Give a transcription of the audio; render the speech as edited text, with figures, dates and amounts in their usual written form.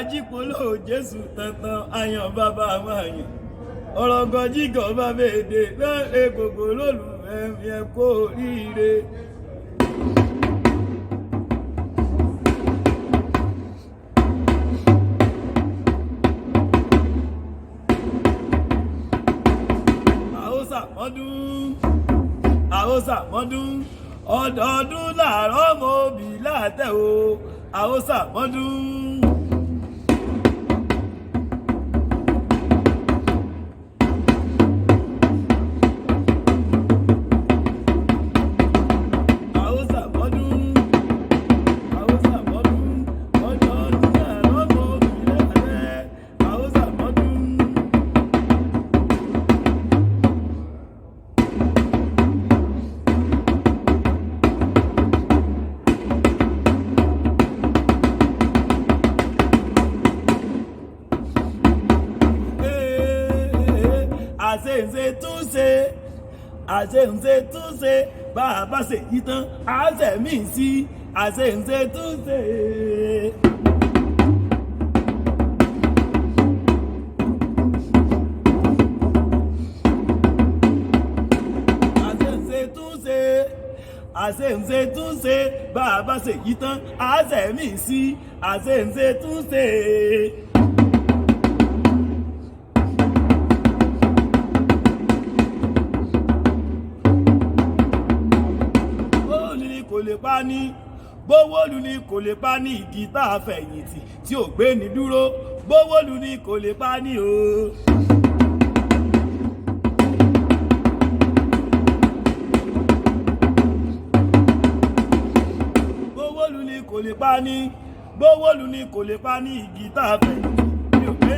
àjípolò Jésù tantan àyàn bàbá àwọn àyàn ọ̀rọ̀ gọjígọ̀ bá bèèdè lọ́ọ̀lẹ́ gbogbo lólùfẹ́ mi ẹ kú oríire. àwòsàmọ́dún ọdọọdún làárọ̀ mọ́ òbí látẹ̀ o àwòsàmọ́dún. àṣeǹṣe túnṣe bá a bá ṣe yí tán àṣẹ mi sí àṣeǹṣe túnṣe. àṣeǹṣe túnṣe bá a bá ṣe yí tán àṣẹ mi sí àṣeǹṣe túnṣe. gbówólù ni kò lè pa ní igi tá a fẹ̀yìntì tí ò gbé ní dúró gbówólù ni kò lè pa ní o. gbówólù ni kò lè pa ní igi tá a fẹ̀yìntì tí ò gbé